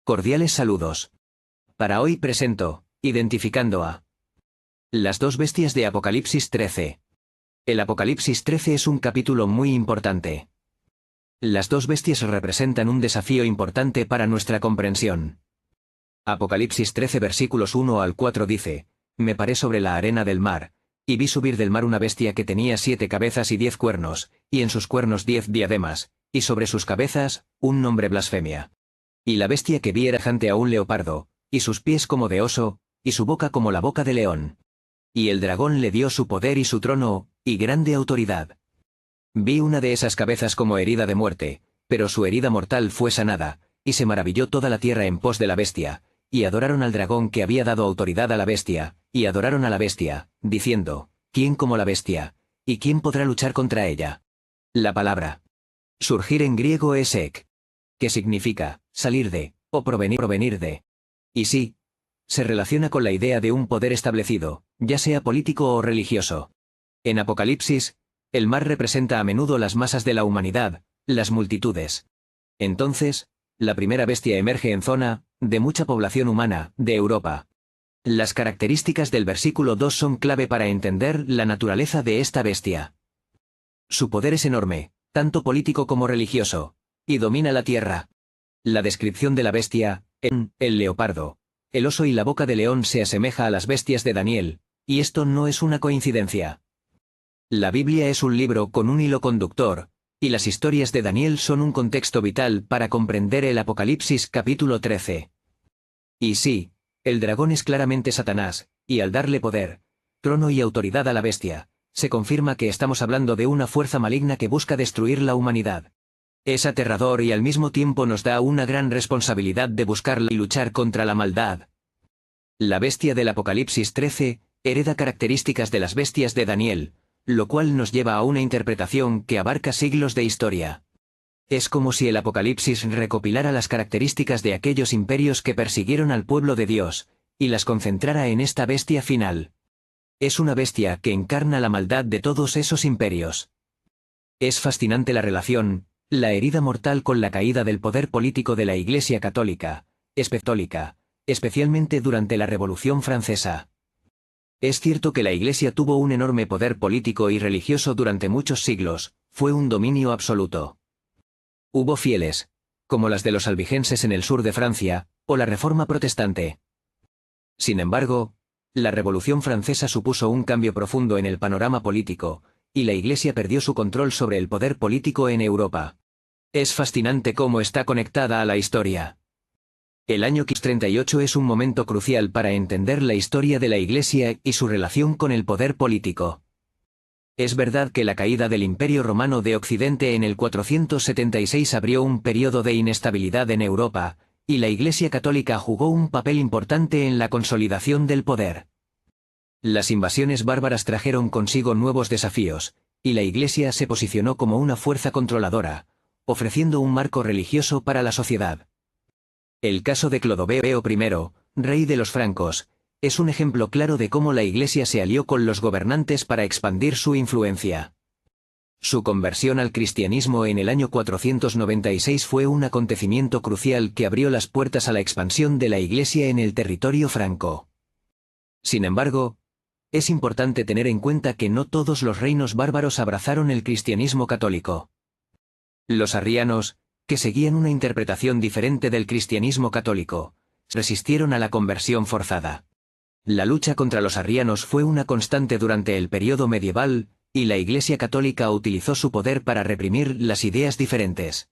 Cordiales saludos. Para hoy presento, identificando a las dos bestias de Apocalipsis 13. El Apocalipsis 13 es un capítulo muy importante. Las dos bestias representan un desafío importante para nuestra comprensión. Apocalipsis 13 versículos 1 al 4 dice: Me paré sobre la arena del mar, y vi subir del mar una bestia que tenía 7 cabezas y 10 cuernos, y en sus cuernos 10 diademas, y sobre sus cabezas, un nombre blasfemia. Y la bestia que vi era semejante a un leopardo, y sus pies como de oso, y su boca como la boca de león. Y el dragón le dio su poder y su trono, y grande autoridad. Vi una de esas cabezas como herida de muerte, pero su herida mortal fue sanada, y se maravilló toda la tierra en pos de la bestia, y adoraron al dragón que había dado autoridad a la bestia, y adoraron a la bestia, diciendo: ¿Quién como la bestia? ¿Y quién podrá luchar contra ella? La palabra surgir en griego es ek, que significa salir de, o provenir de. Y sí, se relaciona con la idea de un poder establecido, ya sea político o religioso. En Apocalipsis, el mar representa a menudo las masas de la humanidad, las multitudes. Entonces, la primera bestia emerge en zona de mucha población humana, de Europa. Las características del versículo 2 son clave para entender la naturaleza de esta bestia. Su poder es enorme, tanto político como religioso, y domina la tierra. La descripción de la bestia, el leopardo, el oso y la boca de león se asemeja a las bestias de Daniel, y esto no es una coincidencia. La Biblia es un libro con un hilo conductor, y las historias de Daniel son un contexto vital para comprender el Apocalipsis capítulo 13. Y sí, el dragón es claramente Satanás, y al darle poder, trono y autoridad a la bestia, se confirma que estamos hablando de una fuerza maligna que busca destruir la humanidad. Es aterrador y al mismo tiempo nos da una gran responsabilidad de buscarla y luchar contra la maldad. La bestia del Apocalipsis 13 hereda características de las bestias de Daniel, lo cual nos lleva a una interpretación que abarca siglos de historia. Es como si el Apocalipsis recopilara las características de aquellos imperios que persiguieron al pueblo de Dios, y las concentrara en esta bestia final. Es una bestia que encarna la maldad de todos esos imperios. Es fascinante la relación, la herida mortal con la caída del poder político de la Iglesia católica, especialmente durante la Revolución Francesa. Es cierto que la Iglesia tuvo un enorme poder político y religioso durante muchos siglos, fue un dominio absoluto. Hubo fieles, como las de los albigenses en el sur de Francia, o la Reforma protestante. Sin embargo, la Revolución Francesa supuso un cambio profundo en el panorama político, y la Iglesia perdió su control sobre el poder político en Europa. Es fascinante cómo está conectada a la historia. El año 38 es un momento crucial para entender la historia de la Iglesia y su relación con el poder político. Es verdad que la caída del Imperio Romano de Occidente en el 476 abrió un periodo de inestabilidad en Europa, y la Iglesia católica jugó un papel importante en la consolidación del poder. Las invasiones bárbaras trajeron consigo nuevos desafíos, y la Iglesia se posicionó como una fuerza controladora, ofreciendo un marco religioso para la sociedad. El caso de Clodoveo I, rey de los francos, es un ejemplo claro de cómo la Iglesia se alió con los gobernantes para expandir su influencia. Su conversión al cristianismo en el año 496 fue un acontecimiento crucial que abrió las puertas a la expansión de la Iglesia en el territorio franco. Sin embargo, es importante tener en cuenta que no todos los reinos bárbaros abrazaron el cristianismo católico. Los arrianos, que seguían una interpretación diferente del cristianismo católico, resistieron a la conversión forzada. La lucha contra los arrianos fue una constante durante el periodo medieval, y la Iglesia católica utilizó su poder para reprimir las ideas diferentes.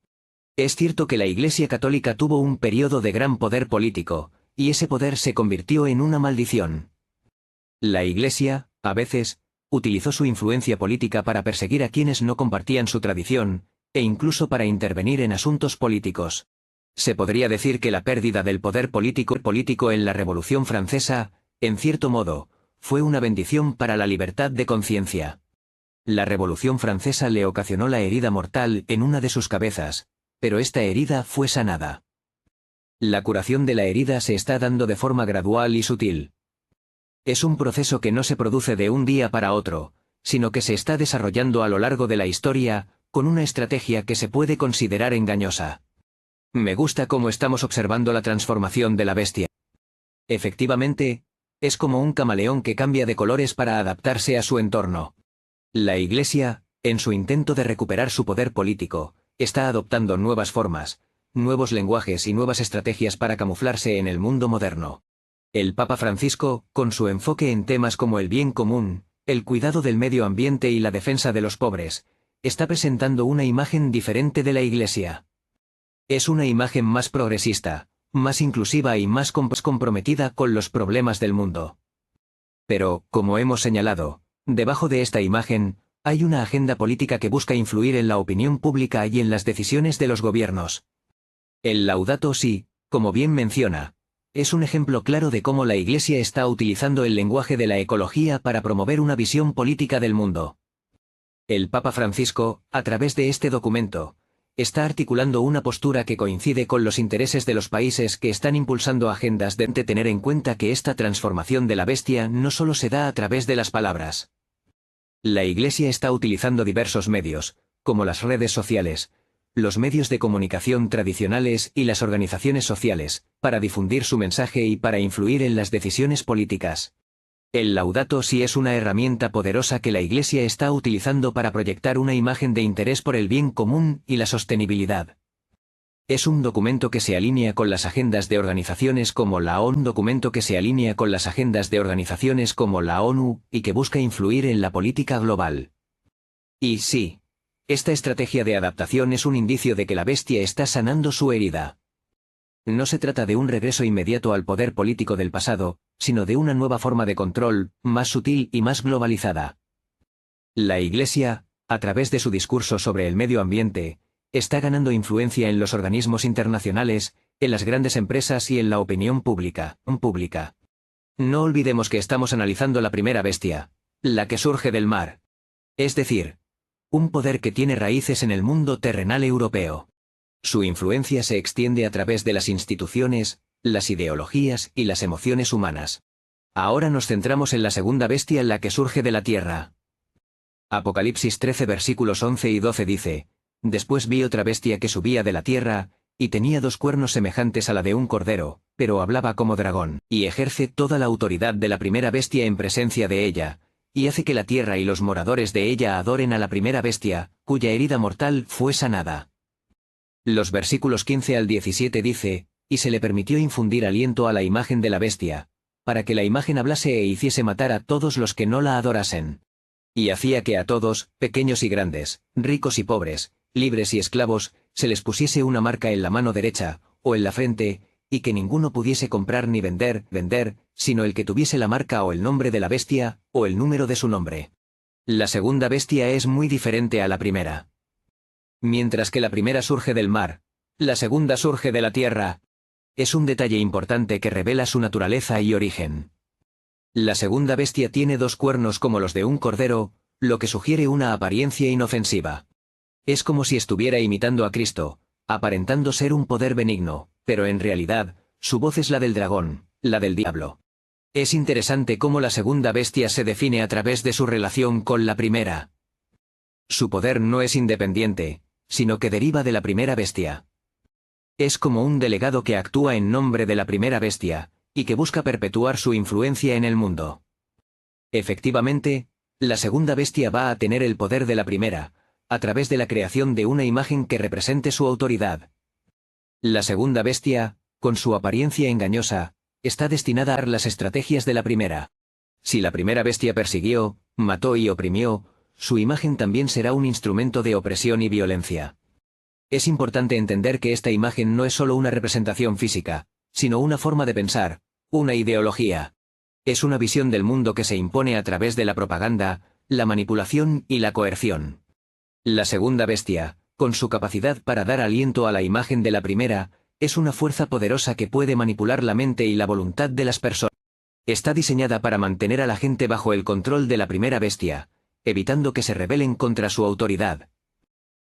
Es cierto que la Iglesia católica tuvo un periodo de gran poder político, y ese poder se convirtió en una maldición. La Iglesia, a veces, utilizó su influencia política para perseguir a quienes no compartían su tradición, e incluso para intervenir en asuntos políticos. Se podría decir que la pérdida del poder político en la Revolución Francesa, en cierto modo, fue una bendición para la libertad de conciencia. La Revolución Francesa le ocasionó la herida mortal en una de sus cabezas, pero esta herida fue sanada. La curación de la herida se está dando de forma gradual y sutil. Es un proceso que no se produce de un día para otro, sino que se está desarrollando a lo largo de la historia, con una estrategia que se puede considerar engañosa. Me gusta cómo estamos observando la transformación de la bestia. Efectivamente, es como un camaleón que cambia de colores para adaptarse a su entorno. La Iglesia, en su intento de recuperar su poder político, está adoptando nuevas formas, nuevos lenguajes y nuevas estrategias para camuflarse en el mundo moderno. El Papa Francisco, con su enfoque en temas como el bien común, el cuidado del medio ambiente y la defensa de los pobres, está presentando una imagen diferente de la Iglesia. Es una imagen más progresista, más inclusiva y más comprometida con los problemas del mundo. Pero, como hemos señalado, debajo de esta imagen, hay una agenda política que busca influir en la opinión pública y en las decisiones de los gobiernos. El Laudato Si, como bien menciona, es un ejemplo claro de cómo la Iglesia está utilizando el lenguaje de la ecología para promover una visión política del mundo. El Papa Francisco, a través de este documento, está articulando una postura que coincide con los intereses de los países que están impulsando agendas de tener en cuenta que esta transformación de la bestia no solo se da a través de las palabras. La Iglesia está utilizando diversos medios, como las redes sociales, los medios de comunicación tradicionales y las organizaciones sociales, para difundir su mensaje y para influir en las decisiones políticas. El Laudato Si es una herramienta poderosa que la Iglesia está utilizando para proyectar una imagen de interés por el bien común y la sostenibilidad. Es un documento que se alinea con las agendas de organizaciones como la ONU, y que busca influir en la política global. Y sí, esta estrategia de adaptación es un indicio de que la bestia está sanando su herida. No se trata de un regreso inmediato al poder político del pasado, sino de una nueva forma de control, más sutil y más globalizada. La Iglesia, a través de su discurso sobre el medio ambiente, está ganando influencia en los organismos internacionales, en las grandes empresas y en la opinión pública. No olvidemos que estamos analizando la primera bestia, la que surge del mar. Es decir, un poder que tiene raíces en el mundo terrenal europeo. Su influencia se extiende a través de las instituciones, las ideologías y las emociones humanas. Ahora nos centramos en la segunda bestia, la que surge de la tierra. Apocalipsis 13 versículos 11 y 12 dice: Después vi otra bestia que subía de la tierra, y tenía 2 cuernos semejantes a la de un cordero, pero hablaba como dragón, y ejerce toda la autoridad de la primera bestia en presencia de ella, y hace que la tierra y los moradores de ella adoren a la primera bestia, cuya herida mortal fue sanada. Los versículos 15 al 17 dice: Y se le permitió infundir aliento a la imagen de la bestia, para que la imagen hablase e hiciese matar a todos los que no la adorasen. Y hacía que a todos, pequeños y grandes, ricos y pobres, libres y esclavos, se les pusiese una marca en la mano derecha, o en la frente, y que ninguno pudiese comprar ni vender, sino el que tuviese la marca o el nombre de la bestia, o el número de su nombre. La segunda bestia es muy diferente a la primera. Mientras que la primera surge del mar, la segunda surge de la tierra. Es un detalle importante que revela su naturaleza y origen. La segunda bestia tiene 2 cuernos como los de un cordero, lo que sugiere una apariencia inofensiva. Es como si estuviera imitando a Cristo, aparentando ser un poder benigno, pero en realidad, su voz es la del dragón, la del diablo. Es interesante cómo la segunda bestia se define a través de su relación con la primera. Su poder no es independiente, sino que deriva de la primera bestia. Es como un delegado que actúa en nombre de la primera bestia, y que busca perpetuar su influencia en el mundo. Efectivamente, la segunda bestia va a tener el poder de la primera, a través de la creación de una imagen que represente su autoridad. La segunda bestia, con su apariencia engañosa, está destinada a dar las estrategias de la primera. Si la primera bestia persiguió, mató y oprimió, su imagen también será un instrumento de opresión y violencia. Es importante entender que esta imagen no es solo una representación física, sino una forma de pensar, una ideología. Es una visión del mundo que se impone a través de la propaganda, la manipulación y la coerción. La segunda bestia, con su capacidad para dar aliento a la imagen de la primera, es una fuerza poderosa que puede manipular la mente y la voluntad de las personas. Está diseñada para mantener a la gente bajo el control de la primera bestia, evitando que se rebelen contra su autoridad.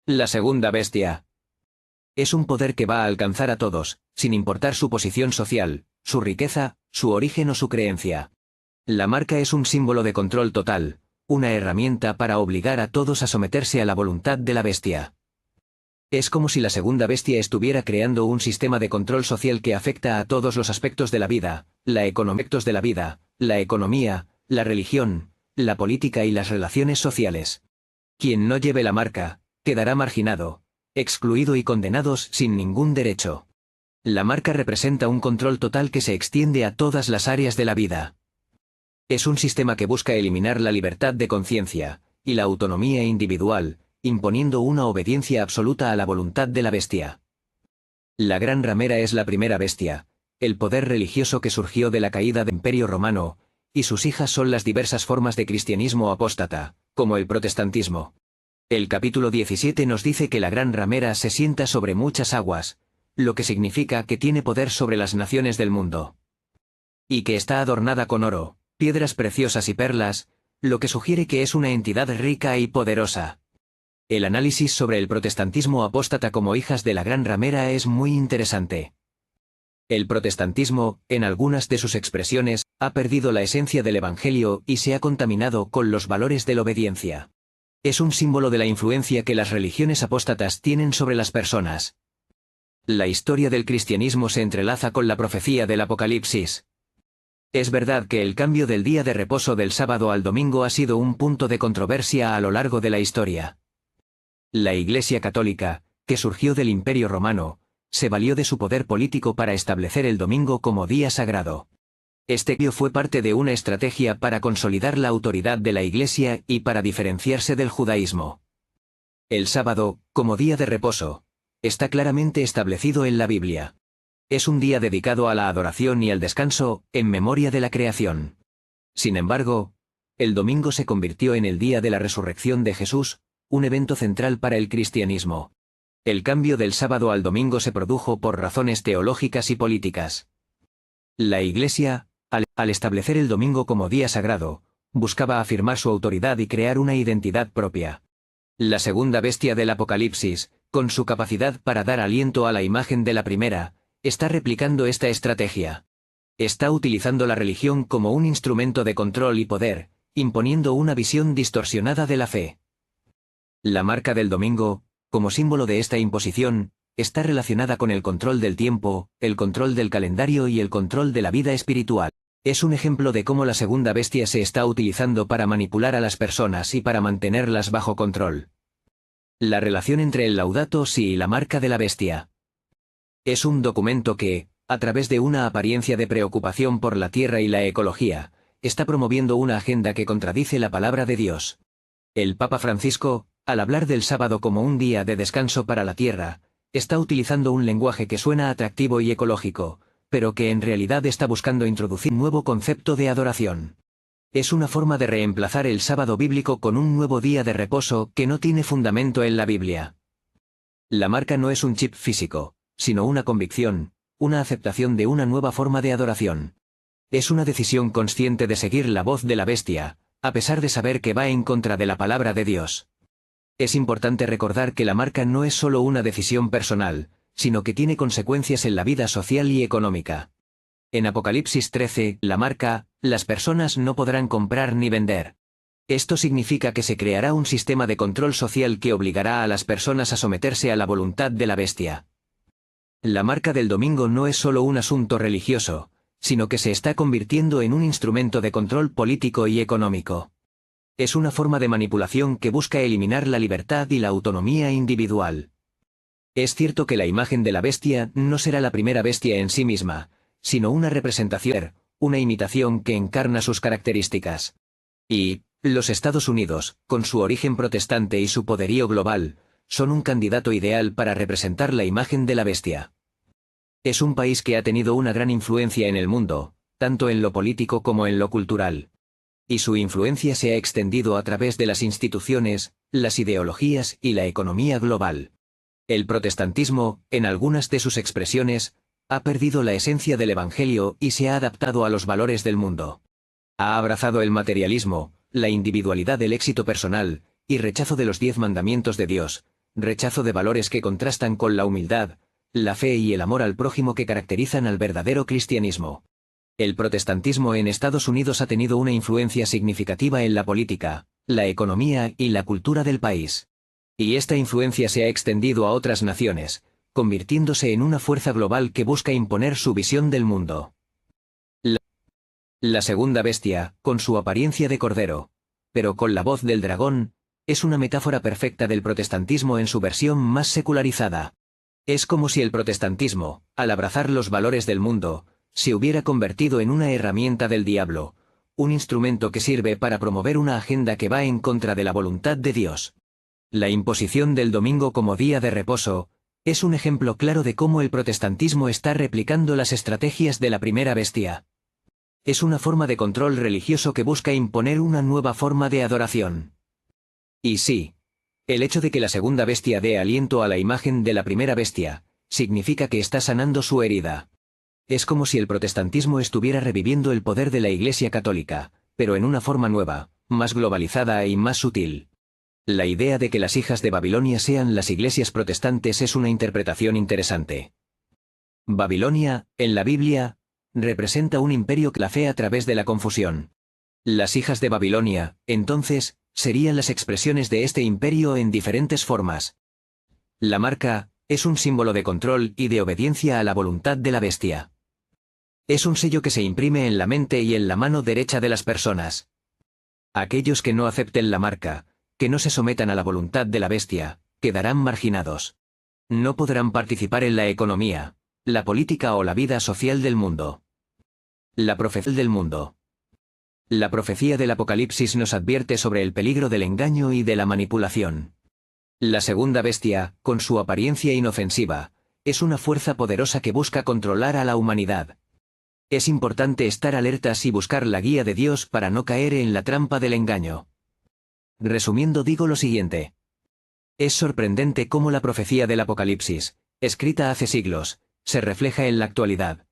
La segunda bestia es un poder que va a alcanzar a todos, sin importar su posición social, su riqueza, su origen o su creencia. La marca es un símbolo de control total, una herramienta para obligar a todos a someterse a la voluntad de la bestia. Es como si la segunda bestia estuviera creando un sistema de control social que afecta a todos los aspectos de la vida, la economía, la religión, la política y las relaciones sociales. Quien no lleve la marca, quedará marginado, excluido y condenados sin ningún derecho. La marca representa un control total que se extiende a todas las áreas de la vida. Es un sistema que busca eliminar la libertad de conciencia y la autonomía individual, imponiendo una obediencia absoluta a la voluntad de la bestia. La Gran Ramera es la primera bestia, el poder religioso que surgió de la caída del Imperio Romano, y sus hijas son las diversas formas de cristianismo apóstata, como el protestantismo. El capítulo 17 nos dice que la Gran Ramera se sienta sobre muchas aguas, lo que significa que tiene poder sobre las naciones del mundo. Y que está adornada con oro, piedras preciosas y perlas, lo que sugiere que es una entidad rica y poderosa. El análisis sobre el protestantismo apóstata como hijas de la Gran Ramera es muy interesante. El protestantismo, en algunas de sus expresiones, ha perdido la esencia del Evangelio y se ha contaminado con los valores de la obediencia. Es un símbolo de la influencia que las religiones apóstatas tienen sobre las personas. La historia del cristianismo se entrelaza con la profecía del Apocalipsis. Es verdad que el cambio del día de reposo del sábado al domingo ha sido un punto de controversia a lo largo de la historia. La Iglesia Católica, que surgió del Imperio Romano, se valió de su poder político para establecer el domingo como día sagrado. Este cambio fue parte de una estrategia para consolidar la autoridad de la Iglesia y para diferenciarse del judaísmo. El sábado, como día de reposo, está claramente establecido en la Biblia. Es un día dedicado a la adoración y al descanso, en memoria de la creación. Sin embargo, el domingo se convirtió en el día de la resurrección de Jesús, un evento central para el cristianismo. El cambio del sábado al domingo se produjo por razones teológicas y políticas. La Iglesia, al establecer el domingo como día sagrado, buscaba afirmar su autoridad y crear una identidad propia. La segunda bestia del Apocalipsis, con su capacidad para dar aliento a la imagen de la primera, está replicando esta estrategia. Está utilizando la religión como un instrumento de control y poder, imponiendo una visión distorsionada de la fe. La marca del domingo, como símbolo de esta imposición, está relacionada con el control del tiempo, el control del calendario y el control de la vida espiritual. Es un ejemplo de cómo la segunda bestia se está utilizando para manipular a las personas y para mantenerlas bajo control. La relación entre el Laudato Si y la marca de la bestia. Es un documento que, a través de una apariencia de preocupación por la tierra y la ecología, está promoviendo una agenda que contradice la palabra de Dios. El Papa Francisco, al hablar del sábado como un día de descanso para la tierra, está utilizando un lenguaje que suena atractivo y ecológico, pero que en realidad está buscando introducir un nuevo concepto de adoración. Es una forma de reemplazar el sábado bíblico con un nuevo día de reposo que no tiene fundamento en la Biblia. La marca no es un chip físico, sino una convicción, una aceptación de una nueva forma de adoración. Es una decisión consciente de seguir la voz de la bestia, a pesar de saber que va en contra de la palabra de Dios. Es importante recordar que la marca no es solo una decisión personal, sino que tiene consecuencias en la vida social y económica. En Apocalipsis 13, la marca, las personas no podrán comprar ni vender. Esto significa que se creará un sistema de control social que obligará a las personas a someterse a la voluntad de la bestia. La marca del domingo no es solo un asunto religioso, sino que se está convirtiendo en un instrumento de control político y económico. Es una forma de manipulación que busca eliminar la libertad y la autonomía individual. Es cierto que la imagen de la bestia no será la primera bestia en sí misma, sino una representación, una imitación que encarna sus características. Y, los Estados Unidos, con su origen protestante y su poderío global, son un candidato ideal para representar la imagen de la bestia. Es un país que ha tenido una gran influencia en el mundo, tanto en lo político como en lo cultural. Y su influencia se ha extendido a través de las instituciones, las ideologías y la economía global. El protestantismo, en algunas de sus expresiones, ha perdido la esencia del Evangelio y se ha adaptado a los valores del mundo. Ha abrazado el materialismo, la individualidad del éxito personal, y rechazo de los 10 mandamientos de Dios, rechazo de valores que contrastan con la humildad, la fe y el amor al prójimo que caracterizan al verdadero cristianismo. El protestantismo en Estados Unidos ha tenido una influencia significativa en la política, la economía y la cultura del país. Y esta influencia se ha extendido a otras naciones, convirtiéndose en una fuerza global que busca imponer su visión del mundo. La segunda bestia, con su apariencia de cordero, pero con la voz del dragón, es una metáfora perfecta del protestantismo en su versión más secularizada. Es como si el protestantismo, al abrazar los valores del mundo, se hubiera convertido en una herramienta del diablo, un instrumento que sirve para promover una agenda que va en contra de la voluntad de Dios. La imposición del domingo como día de reposo es un ejemplo claro de cómo el protestantismo está replicando las estrategias de la primera bestia. Es una forma de control religioso que busca imponer una nueva forma de adoración. Y sí, el hecho de que la segunda bestia dé aliento a la imagen de la primera bestia, significa que está sanando su herida. Es como si el protestantismo estuviera reviviendo el poder de la Iglesia Católica, pero en una forma nueva, más globalizada y más sutil. La idea de que las hijas de Babilonia sean las iglesias protestantes es una interpretación interesante. Babilonia, en la Biblia, representa un imperio que la fe a través de la confusión. Las hijas de Babilonia, entonces, serían las expresiones de este imperio en diferentes formas. La marca es un símbolo de control y de obediencia a la voluntad de la bestia. Es un sello que se imprime en la mente y en la mano derecha de las personas. Aquellos que no acepten la marca, que no se sometan a la voluntad de la bestia, quedarán marginados. No podrán participar en la economía, la política o la vida social del mundo. La profecía del mundo. La profecía del Apocalipsis nos advierte sobre el peligro del engaño y de la manipulación. La segunda bestia, con su apariencia inofensiva, es una fuerza poderosa que busca controlar a la humanidad. Es importante estar alertas y buscar la guía de Dios para no caer en la trampa del engaño. Resumiendo, digo lo siguiente. Es sorprendente cómo la profecía del Apocalipsis, escrita hace siglos, se refleja en la actualidad.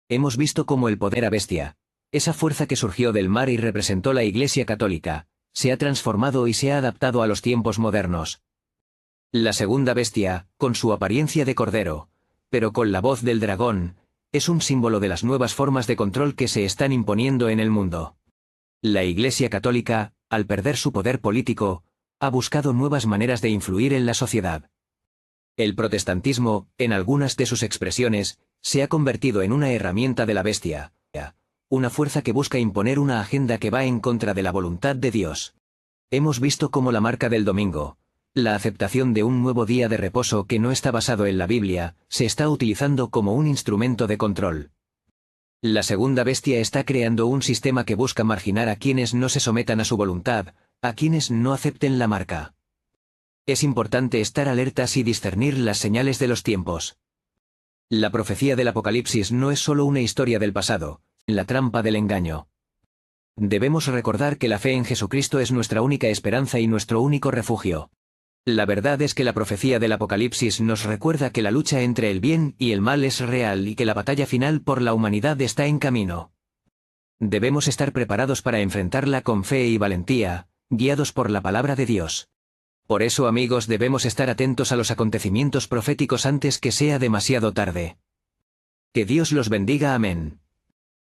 Hemos visto cómo el poder a bestia, esa fuerza que surgió del mar y representó la Iglesia Católica, se ha transformado y se ha adaptado a los tiempos modernos. La segunda bestia, con su apariencia de cordero, pero con la voz del dragón, es un símbolo de las nuevas formas de control que se están imponiendo en el mundo. La Iglesia Católica, al perder su poder político, ha buscado nuevas maneras de influir en la sociedad. El protestantismo, en algunas de sus expresiones, se ha convertido en una herramienta de la bestia, una fuerza que busca imponer una agenda que va en contra de la voluntad de Dios. Hemos visto cómo la marca del domingo, la aceptación de un nuevo día de reposo que no está basado en la Biblia, se está utilizando como un instrumento de control. La segunda bestia está creando un sistema que busca marginar a quienes no se sometan a su voluntad, a quienes no acepten la marca. Es importante estar alertas y discernir las señales de los tiempos. La profecía del Apocalipsis no es solo una historia del pasado, la trampa del engaño. Debemos recordar que la fe en Jesucristo es nuestra única esperanza y nuestro único refugio. La verdad es que la profecía del Apocalipsis nos recuerda que la lucha entre el bien y el mal es real y que la batalla final por la humanidad está en camino. Debemos estar preparados para enfrentarla con fe y valentía, guiados por la palabra de Dios. Por eso, amigos, debemos estar atentos a los acontecimientos proféticos antes que sea demasiado tarde. Que Dios los bendiga. Amén.